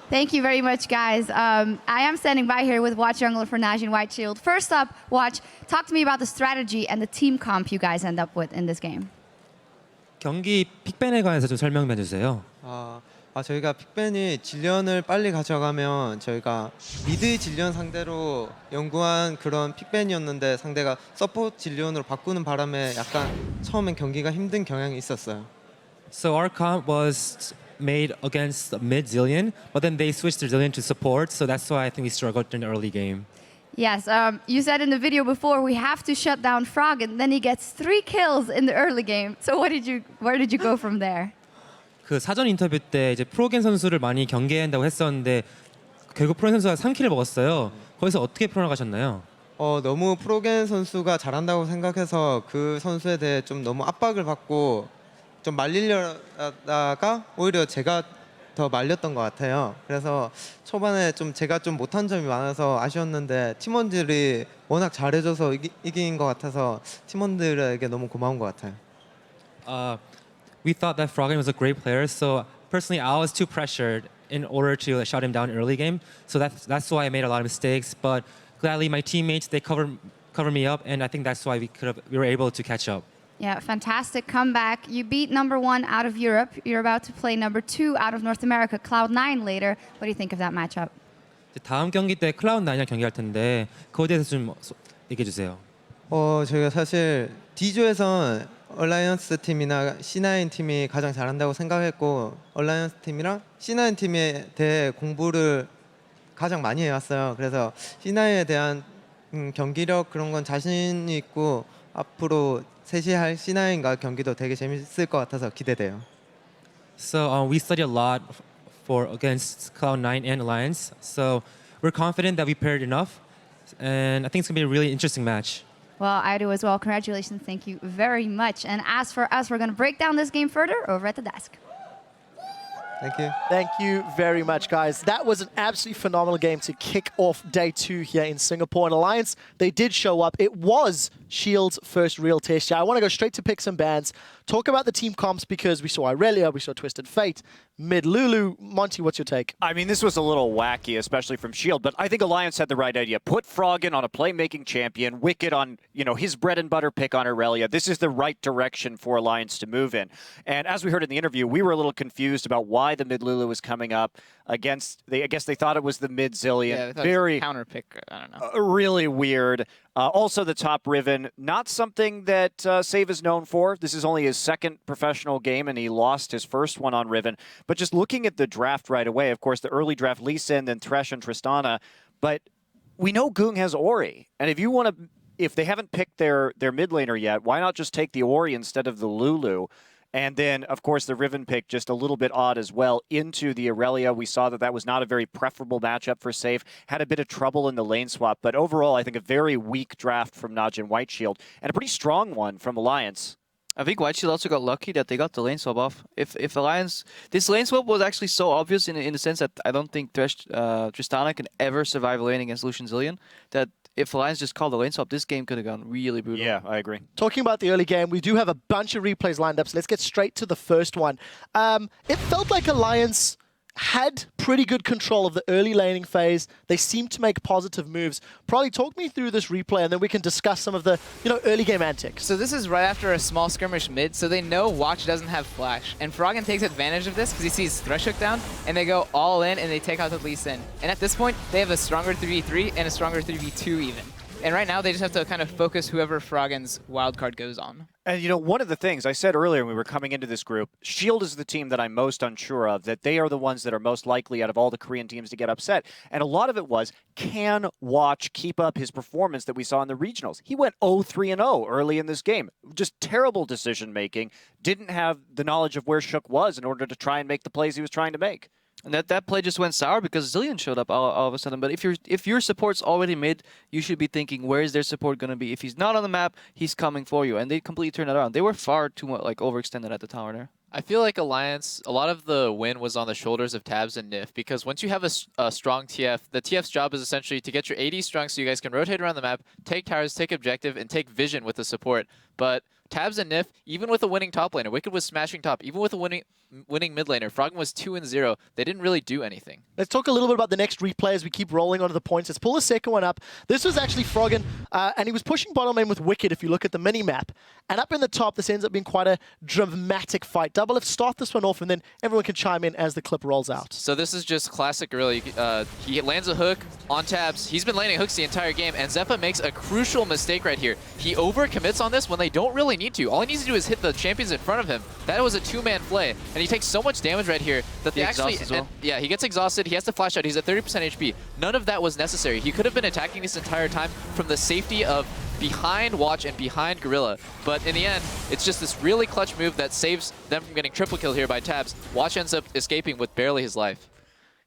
Thank you very much, guys. I am standing by here with Watch Jungler for NaJin White Shield. First up, Watch, talk to me about the strategy and the team comp you guys end up with in this game. 경기 픽밴에 관해서 좀 설명 좀 해주세요. 저희가 픽밴이 질련을 빨리 가져가면 저희가 미드 질련 상대로 연구한 그런 픽밴이었는데 상대가 서포트 질련으로 바꾸는 바람에 약간 처음엔 경기가 힘든 경향이 있었어요. So our comp was made against mid Zillion, but then they switched their Zillion to support, so that's why I think we struggled in the early game. Yes, you said in the video before we have to shut down Frog, and then he gets 3 kills in the early game. So where did you go from there? 그 사전 인터뷰 때 이제 프로겐 선수를 많이 경계한다고 했었는데 결국 프로겐 선수가 3킬을 먹었어요. 거기서 어떻게 풀어나가셨나요? 너무 프로겐 선수가 잘한다고 생각해서 그 선수에 대해 좀 너무 압박을 받고 좀 말리려다가 오히려 제가 더 말렸던 것 같아요. 그래서 초반에 좀 제가 좀 못한 점이 많아서 아쉬웠는데 팀원들이 워낙 잘해줘서 이긴 것 같아서 팀원들에게 너무 고마운 것 같아요. We thought that Froggen was a great player, so personally I was too pressured in order to shut him down early game. So that's why I made a lot of mistakes. But gladly my teammates they covered me up, and I think that's why we were able to catch up. Yeah, fantastic comeback. You beat number 1 out of Europe. You're about to play number 2 out of North America, Cloud9 later. What do you think of that matchup? 다음 경기 때 클라우드9이랑 경기할 텐데 그거에 대해서 좀 얘기해 주세요. 저희가 사실 D조에선 얼라이언스 팀이나 C9 팀이 가장 잘한다고 생각했고 얼라이언스 팀이랑 C9 팀에 대해 공부를 가장 많이 해왔어요. 그래서 C9에 대한 경기력 그런 건 자신이 있고 앞으로 셋이 할 C9과 경기도 되게 재밌을 것 같아서 기대돼요. So we studied a lot for against Cloud9 and Alliance. So we're confident that we paired enough, and I think it's gonna be a really interesting match. Well, I do as well. Congratulations. Thank you very much. And as for us, we're going to break down this game further over at the desk. Thank you. Thank you very much, guys. That was an absolutely phenomenal game to kick off day 2 here in Singapore. And Alliance, they did show up. It was Shield's first real test. I want to go straight to picks and bans. Talk about the team comps because we saw Irelia, we saw Twisted Fate, Mid Lulu. Monty, what's your take? I mean, this was a little wacky, especially from Shield, but I think Alliance had the right idea. Put Froggen on a playmaking champion, Wicked on, his bread and butter pick on Irelia. This is the right direction for Alliance to move in. And as we heard in the interview, we were a little confused about why the mid Lulu was coming up against. I guess they thought it was the mid Zillion. Yeah, they thought very it was a counter pick. I don't know. Really weird. Also, the top Riven, not something that Save is known for. This is only his second professional game, and he lost his first one on Riven. But just looking at the draft right away, of course, the early draft, Lee Sin, then Thresh and Tristana. But we know Goong has Ori. And if they haven't picked their mid laner yet, why not just take the Ori instead of the Lulu? And then, of course, the Riven pick, just a little bit odd as well, into the Irelia. We saw that was not a very preferable matchup for Safe. Had a bit of trouble in the lane swap. But overall, I think a very weak draft from NaJin White Shield. And a pretty strong one from Alliance. I think White Shield also got lucky that they got the lane swap off. If Alliance... This lane swap was actually so obvious in the sense that I don't think Tristana can ever survive laning against Lucian Zillion, that if Alliance just called the lane swap, this game could have gone really brutal. Yeah, I agree. Talking about the early game, we do have a bunch of replays lined up, so let's get straight to the first one. It felt like Alliance had pretty good control of the early laning phase. They seemed to make positive moves. Probably talk me through this replay, and then we can discuss some of the early game antics. So this is right after a small skirmish mid, so they know Watch doesn't have flash. And Froggen takes advantage of this because he sees Thresh hook down, and they go all in, and they take out the Lee Sin. And at this point, they have a stronger 3v3 and a stronger 3v2 even. And right now, they just have to kind of focus whoever Froggen's wildcard goes on. And, one of the things I said earlier when we were coming into this group, Shield is the team that I'm most unsure of, that they are the ones that are most likely out of all the Korean teams to get upset. And a lot of it was, can Watch keep up his performance that we saw in the regionals? He went 0-3-0 early in this game. Just terrible decision-making. Didn't have the knowledge of where Shook was in order to try and make the plays he was trying to make. And that play just went sour because Zillion showed up all of a sudden. But if your support's already mid, you should be thinking, where is their support going to be? If he's not on the map, he's coming for you. And they completely turned it around. They were far too much overextended at the tower there. I feel like Alliance, a lot of the win was on the shoulders of Tabs and Nif, because once you have a strong TF, the TF's job is essentially to get your AD strong so you guys can rotate around the map, take towers, take objective, and take vision with the support. But Tabs and Nif, even with a winning top laner, Wicked was smashing top, even with a winning mid laner, Froggen was 2-0. They didn't really do anything. Let's talk a little bit about the next replay as we keep rolling onto the points. Let's pull the second one up. This was actually Froggen, and he was pushing bottom lane with Wicked if you look at the mini-map. And up in the top, this ends up being quite a dramatic fight. Double F start this one off, and then everyone can chime in as the clip rolls out. So this is just classic Gorilla. He lands a hook on Tabs. He's been landing hooks the entire game, and Zeppa makes a crucial mistake right here. He overcommits on this when they don't really need to. All he needs to do is hit the champions in front of him. That was a two-man play, and he takes so much damage right here that they actually... Yeah, he gets exhausted. He has to flash out. He's at 30% HP. None of that was necessary. He could have been attacking this entire time from the safety of behind Watch and behind Gorilla. But in the end, it's just this really clutch move that saves them from getting triple kill here by Tabs. Watch ends up escaping with barely his life.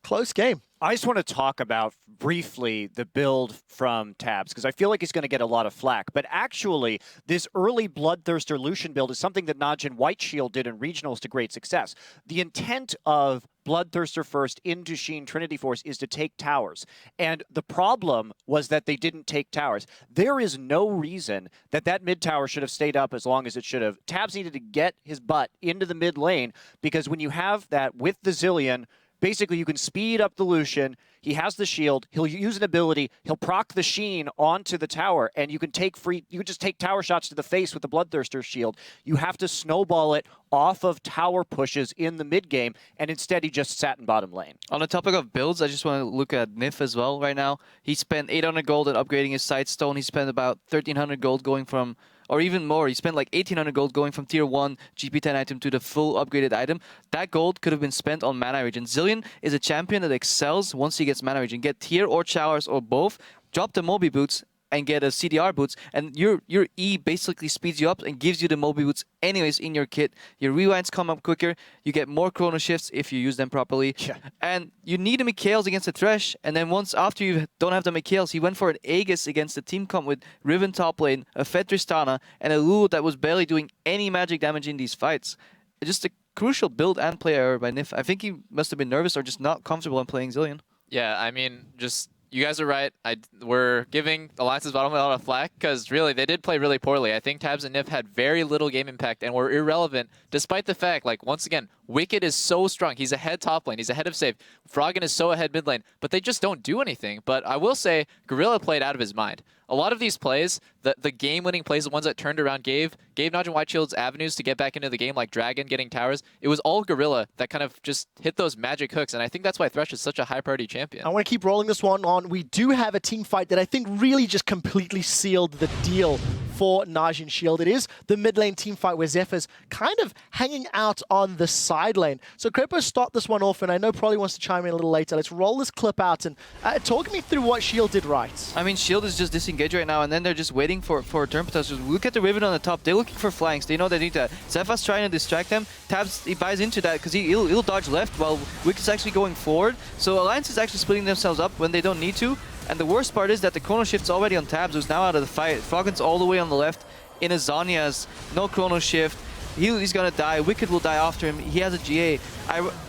Close game. I just want to talk about briefly the build from Tabs, because I feel like he's going to get a lot of flack. But actually, this early Bloodthirster Lucian build is something that NaJin White Shield did in regionals to great success. The intent of Bloodthirster first into Sheen Trinity Force is to take towers. And the problem was that they didn't take towers. There is no reason that that mid tower should have stayed up as long as it should have. Tabs needed to get his butt into the mid lane, because when you have that with the Zillion, basically, you can speed up the Lucian. He has the shield. He'll use an ability. He'll proc the Sheen onto the tower, and you can just take tower shots to the face with the Bloodthirster shield. You have to snowball it off of tower pushes in the mid game, and instead he just sat in bottom lane. On the topic of builds, I just want to look at Nif as well right now. He spent 800 gold at upgrading his Sightstone. He spent about 1,300 gold going from... or even more, he spent like 1,800 gold going from tier 1 GP10 item to the full upgraded item. That gold could have been spent on mana regen. Zillion is a champion that excels once he gets mana regen. Get tier or showers or both, drop the Moby boots and get a CDR boots, and your E basically speeds you up and gives you the Moby boots anyways in your kit. Your rewinds come up quicker, you get more chrono shifts if you use them properly, and you need a Mikhails against the Thresh, and then once after you don't have the Mikhails, he went for an Aegis against the team comp with Riven top lane, a Fed Tristana, and a Lulu that was barely doing any magic damage in these fights. Just a crucial build and play error by Nif. I think he must have been nervous or just not comfortable in playing Zillion. Yeah, I mean, just... You guys are right. We're giving Alliance's bottom lane a lot of flack because really, they did play really poorly. I think Tabs and Nif had very little game impact and were irrelevant despite the fact, like, once again, Wicked is so strong. He's ahead top lane. He's ahead of Save. Froggen is so ahead mid lane, but they just don't do anything. But I will say, Gorilla played out of his mind. A lot of these plays, the game-winning plays, the ones that turned around, gave NaJin White Shield's avenues to get back into the game, like Dragon getting towers. It was all Gorilla that kind of just hit those magic hooks, and I think that's why Thresh is such a high-priority champion. I want to keep rolling this one on. We do have a team fight that I think really just completely sealed the deal for NaJin Shield. It is the mid lane team fight where Zepha's kind of hanging out on the side lane. So Crepo start this one off, and I know Probably wants to chime in a little later. Let's roll this clip out and talk me through what Shield did right. I mean, Shield is just disengaged right now, and then they're just waiting for a turn potential. Look at the Riven on the top. They're looking for flanks. They know they need that. Zepha's trying to distract them. Tabs, he buys into that because he'll dodge left while Wicked's actually going forward. So Alliance is actually splitting themselves up when they don't need to. And the worst part is that the chrono shift's already on Tabs, who's now out of the fight. Froggen's all the way on the left in a Zhonya's. No chrono shift. He's gonna die. Wicked will die after him. He has a GA.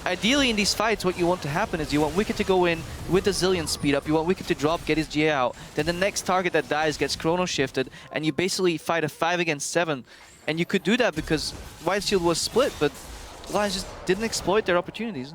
Ideally in these fights, what you want to happen is you want Wicked to go in with a Zillion speed up. You want Wicked to drop, get his GA out. Then the next target that dies gets chrono shifted, and you basically fight a 5 against 7. And you could do that because White Shield was split, but Alliance just didn't exploit their opportunities.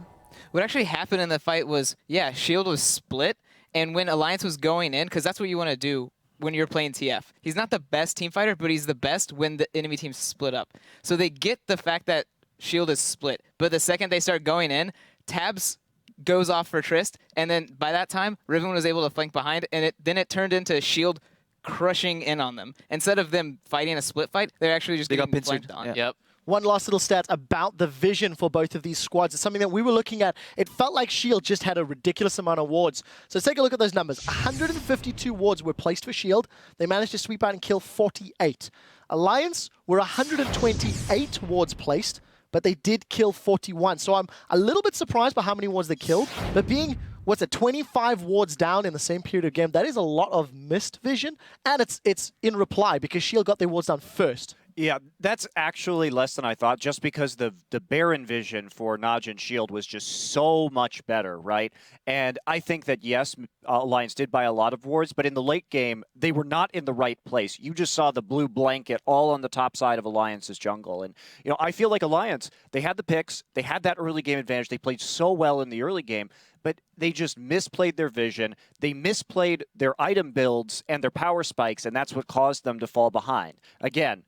What actually happened in the fight was, yeah, Shield was split, and when Alliance was going in, because that's what you want to do when you're playing TF. He's not the best team fighter, but he's the best when the enemy team's split up. So they get the fact that Shield is split, but the second they start going in, Tabs goes off for Trist, and then by that time, Riven was able to flank behind, and then it turned into Shield crushing in on them. Instead of them fighting a split fight, they're actually just getting flanked on. Yeah. Yep. One last little stat about the vision for both of these squads. It's something that we were looking at. It felt like Shield just had a ridiculous amount of wards. So let's take a look at those numbers. 152 wards were placed for Shield. They managed to sweep out and kill 48. Alliance were 128 wards placed, but they did kill 41. So I'm a little bit surprised by how many wards they killed, but being 25 wards down in the same period of game, that is a lot of missed vision, and it's in reply because Shield got their wards down first. Yeah, that's actually less than I thought, just because the Baron vision for NaJin Shield was just so much better, right? And I think that, yes, Alliance did buy a lot of wards, but in the late game, they were not in the right place. You just saw the blue blanket all on the top side of Alliance's jungle. And, you know, I feel like Alliance, they had the picks, they had that early game advantage, they played so well in the early game, but they just misplayed their vision, they misplayed their item builds and their power spikes, and that's what caused them to fall behind. Again,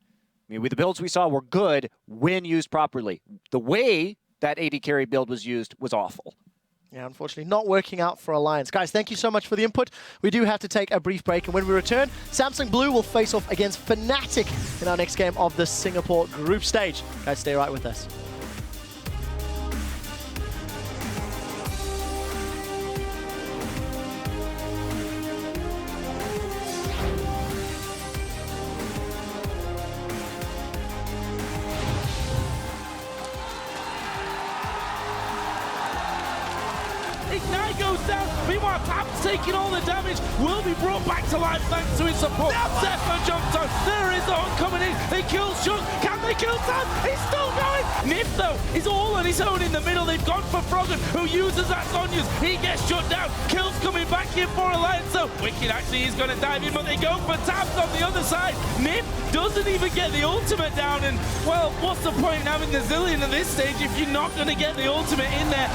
I mean, with the builds we saw were good when used properly. The way that AD carry build was used was awful. Yeah, unfortunately, not working out for Alliance. Guys, thank you so much for the input. We do have to take a brief break, and when we return, Samsung Blue will face off against Fnatic in our next game of the Singapore group stage. Guys, stay right with us. Ignite goes down. Meanwhile, Tap's taking all the damage. Will be brought back to life thanks to his support. Zephyr jumps on. There is the hunt coming in. They kill Shug. Can they kill Tam? He's still going. Nif, though, is all on his own in the middle. They've gone for Froggen, who uses that Zhonya's. He gets shut down. Kills coming back in for Alliance. So Wicked actually is going to dive in, but they go for Tabs on the other side. Nif doesn't even get the ultimate down. And, well, what's the point in having the Zillion at this stage if you're not going to get the ultimate in there?